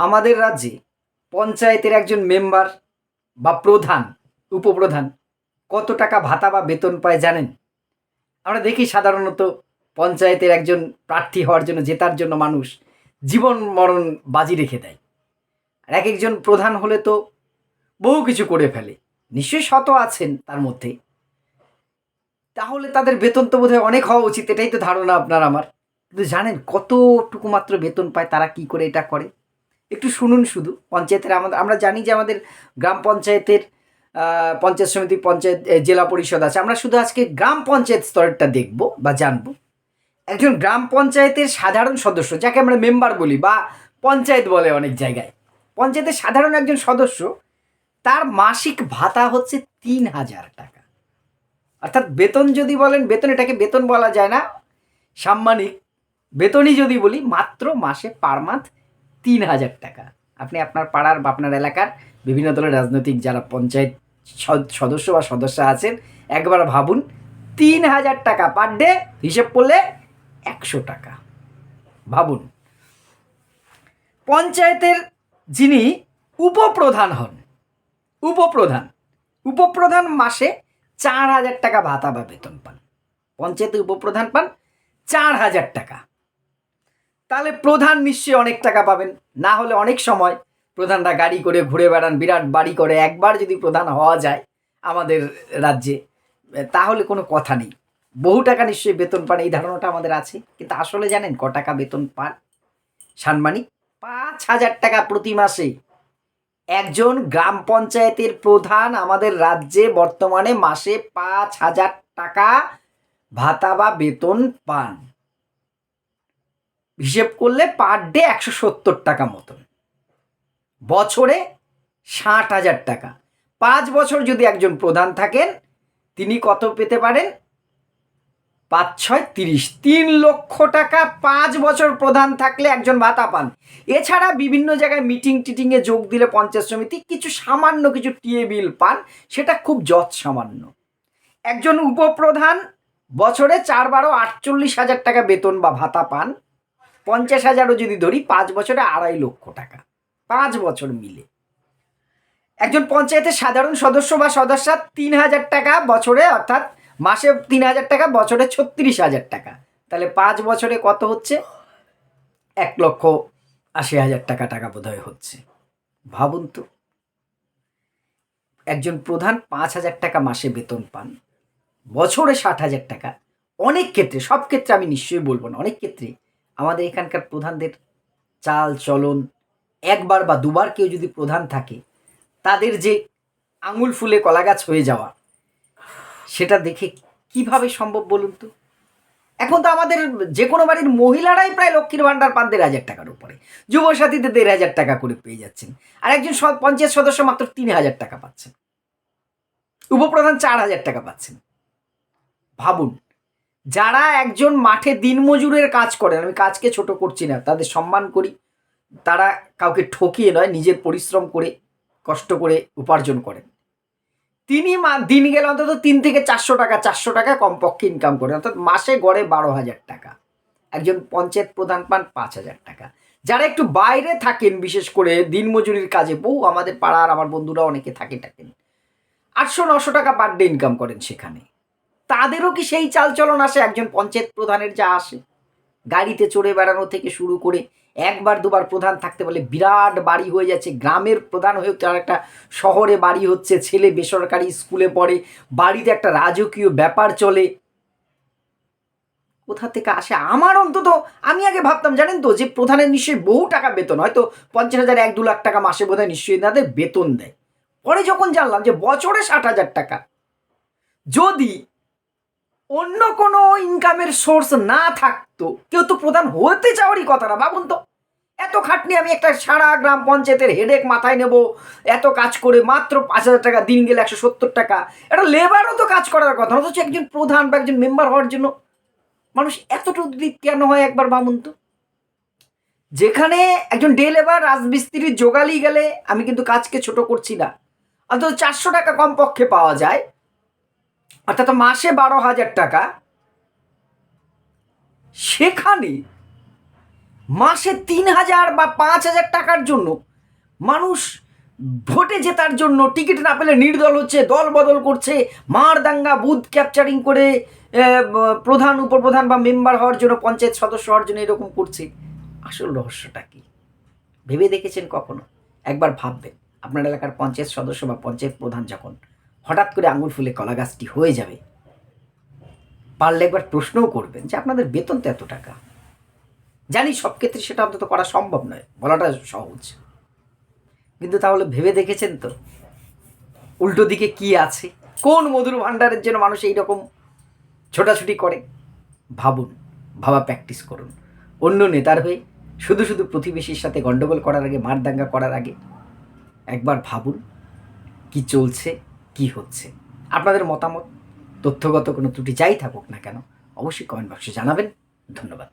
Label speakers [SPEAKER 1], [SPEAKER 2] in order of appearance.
[SPEAKER 1] আমাদের রাজ্যে পঞ্চায়েতের একজন মেম্বার বা প্রধান, উপপ্রধান কত টাকা ভাতা বা বেতন পায় জানেন? আমরা দেখি সাধারণত পঞ্চায়েতের একজন প্রার্থী হওয়ার জন্য, জেতার জন্য মানুষ জীবন মরণ বাজি রেখে দেয়। আর এক একজন প্রধান হলে তো বহু কিছু করে ফেলে। নিশ্চয়ই শত আছেন তার মধ্যে। তাহলে তাদের বেতন তো বোধহয় অনেক হওয়া উচিত, এটাই তো ধারণা আপনার আমার। কিন্তু জানেন কতটুকু মাত্র বেতন পায়, তারা কি করে এটা করে? একটু শুনুন শুধু। পঞ্চায়েতের আমরা জানি যে আমাদের গ্রাম পঞ্চায়েতের পঞ্চায়েত সমিতি, পঞ্চায়েত, জেলা পরিষদ আছে। আমরা শুধু আজকে গ্রাম পঞ্চায়েত স্তরটা দেখব বা জানব। একজন গ্রাম পঞ্চায়েতের সাধারণ সদস্য, যাকে আমরা মেম্বার বলি বা পঞ্চায়েত বলে অনেক জায়গায়, পঞ্চায়েতের সাধারণ একজন সদস্য, তার মাসিক ভাতা হচ্ছে ৩,০০০ টাকা। অর্থাৎ বেতন যদি বলেন, বেতন, এটাকে বেতন বলা যায় না, সাম্মানিক বেতনই যদি বলি, মাত্র মাসে পার মান্থ ৩,০০০ টাকা। আপনি আপনার পাড়ার বা আপনার এলাকার বিভিন্ন দলের রাজনৈতিক যারা পঞ্চায়েত সদস্য বা সদস্য আছেন, একবার ভাবুন, ৩,০০০ টাকা পার ডে, হিসেব করলে ১০০ টাকা। ভাবুন, পঞ্চায়েতের যিনি উপপ্রধান হন, উপপ্রধান উপপ্রধান মাসে ৪,০০০ টাকা ভাতা বা বেতন পান। পঞ্চায়েতের উপপ্রধান পান ৪,০০০ টাকা। তাহলে প্রধান নিশ্চয়ই অনেক টাকা পাবেন। না হলে অনেক সময় প্রধানরা গাড়ি করে ঘুরে বেড়ান, বিরাট বাড়ি করে। একবার যদি প্রধান হওয়া যায় আমাদের রাজ্যে, তাহলে কোনো কথা নেই, বহু টাকা নিশ্চয়ই বেতন পান, এই ধারণাটা আমাদের আছে। কিন্তু আসলে জানেন ক টাকা বেতন পান? সাম্মানিক ৫,০০০ টাকা প্রতি মাসে। একজন গ্রাম পঞ্চায়েতের প্রধান আমাদের রাজ্যে বর্তমানে মাসে ৫,০০০ টাকা ভাতা বা বেতন পান। হিসেব করলে পার ডে ১৭০ টাকা মতন, বছরে ৬০,০০০ টাকা। ৫ বছর যদি একজন প্রধান থাকেন, তিনি কত পেতে পারেন? ৫ ছয় ৩০, ৩,০০,০০০ টাকা ৫ বছর প্রধান থাকলে একজন ভাতা পান। এছাড়া বিভিন্ন জায়গায় মিটিং টিটিংয়ে যোগ দিলে পঞ্চায়েত সমিতি কিছু সামান্য কিছু টিএ বিল পান, সেটা খুব যৎ সামান্য। একজন উপপ্রধান বছরে ৪-১২ ৪৮,০০০ টাকা বেতন বা ভাতা পান। ৫০,০০০ও যদি ধরি, ৫ বছরে ২৫,০০,০০০ টাকা, ৫ বছর মিলে। একজন পঞ্চায়েতের সাধারণ সদস্য বা সদস্যা ৩,০০০ টাকা বছরে, অর্থাৎ মাসে ৩,০০০ টাকা, বছরে ৩৬,০০০ টাকা। তাহলে ৫ বছরে কত হচ্ছে? ১,৮০,০০০ টাকা, টাকা বোধহয় হচ্ছে। ভাবুন তো, একজন প্রধান ৫,০০০ টাকা মাসে বেতন পান, বছরে ৬০,০০০ টাকা। অনেক ক্ষেত্রে, সব ক্ষেত্রে আমি নিশ্চয়ই বলবো না, অনেক ক্ষেত্রে আমাদের এখানকার প্রধানদের চাল চলন, একবার বা দুবার কেউ যদি প্রধান থাকে, তাদের যে আঙুল ফুলে কলা গাছ হয়ে যাওয়া, সেটা দেখে কিভাবে সম্ভব বলুন তো? এখন তো আমাদের যে কোনো বাড়ির মহিলারাই প্রায় লক্ষ্মীর ভাণ্ডার পান ১,৫০০ টাকার উপরে, যুবসাথীতে ১,৫০০ টাকা করে পেয়ে যাচ্ছেন। আর একজন পঞ্চায়েত সদস্য মাত্র ৩,০০০ টাকা পাচ্ছেন, উপপ্রধান ৪,০০০ টাকা পাচ্ছেন। ভাবুন, যারা একজন মাঠে দিনমজুরের কাজ করেন, আমি কাজকে ছোট করছি না, তাদের সম্মান করি, তারা কাউকে ঠকিয়ে নয়, নিজের পরিশ্রম করে কষ্ট করে উপার্জন করেন। তিনি দিন গেলে অন্তত ৩ থেকে ৪০০ টাকা, ৪০০ টাকা কমপক্ষে ইনকাম করেন, অর্থাৎ মাসে গড়ে ১২,০০০ টাকা। একজন পঞ্চায়েত প্রধান পান ৫,০০০ টাকা। যারা একটু বাইরে থাকেন, বিশেষ করে দিনমজুরির কাজে, বহু আমাদের পাড়ার আমার বন্ধুরা অনেকে থাকেন, ৮০০-৯০০ টাকা পার ডে ইনকাম করেন সেখানে। তাদেরও কি সেই চালচলন আসে একজন পঞ্চায়েত প্রধানের যা আসে? গাড়িতে চড়ে বেড়ানো থেকে শুরু করে, একবার দুবার প্রধান থাকতে বলে বিরাট বাড়ি হয়ে যাচ্ছে, গ্রামের প্রধান হয়ে তার একটা শহরে বাড়ি হচ্ছে, ছেলে বেসরকারি স্কুলে পড়ে, বাড়িতে একটা রাজকীয় ব্যাপার চলে। কোথা থেকে আসে? আমার অন্তত, আমি আগে ভাবতাম জানেন তো, যে প্রধানের নিশ্চয়ই বহু টাকা বেতন, হয়তো ৫০,০০০, ১-২ লাখ টাকা মাসে বোধহয় নিশ্চয়ই তাদের বেতন দেয়। পরে যখন জানলাম যে বছরে ৬০,০০০ টাকা, যদি অন্য কোনো ইনকামের সোর্স না থাকতো, কেউ তো প্রধান হতে চাওয়ারই কথা না। ভাবুন তো, এত খাটনি, আমি একটা সারা গ্রাম পঞ্চায়েতের হেডেক মাথায় নেব, এত কাজ করে মাত্র ৫,০০০ টাকা, দিন গেলে ১৭০ টাকা। একটা লেবারও তো কাজ করার কথা, অথচ একজন প্রধান বা একজন মেম্বার হওয়ার জন্য মানুষ এতটা উদ্গ্রীব কেন হয়? একবার ভাবুন তো। যেখানে একজন ডে লেবার, রাজমিস্ত্রির জোগালি গেলে, আমি কিন্তু কাজকে ছোট করছি না, অন্তত ৪০০ টাকা কমপক্ষে পাওয়া যায়, অর্থাৎ মাসে ১২,০০০ টাকা। সেখানে মাসে 3,000 বা 5,000 টাকার জন্য মানুষ ভোটে জেতার জন্য টিকিট না পেলে নির্দল হচ্ছে, দল বদল করছে, মার দাঙ্গা বুথ ক্যাপচারিং করে প্রধান উপপ্রধান বা মেম্বার হওয়ার জন্য, পঞ্চায়েত সদস্য হওয়ার জন্য এরকম করছে। আসল রহস্যটা কি ভেবে দেখেছেন কখনো? একবার ভাববেন, আপনার এলাকার পঞ্চায়েত সদস্য বা পঞ্চায়েত প্রধান যখন হঠাৎ করে আঙুল ফুলে কলা গাছটি হয়ে যাবে, পারলে একবার প্রশ্নও করবেন যে আপনাদের বেতন তো এত টাকা। জানি সব ক্ষেত্রে সেটা অন্তত করা সম্ভব নয়, বলাটা সহজ, কিন্তু তাহলে ভেবে দেখেছেন তো উল্টো দিকে কি আছে? কোন মধুর ভাণ্ডারের জন্য মানুষ এইরকম ছোটাছুটি করে? ভাবুন, ভাবা প্র্যাকটিস করুন। অন্য নেতার হয়ে শুধু শুধু প্রতিবেশীর সাথে গণ্ডগোল করার আগে, মারদাঙ্গা করার আগে একবার ভাবুন কি চলছে, কি হচ্ছে। আপনাদের মতামত, তথ্যগত কোনো ত্রুটি যাই থাকুক না কেন, অবশ্যই কমেন্ট বক্সে জানাবেন। ধন্যবাদ।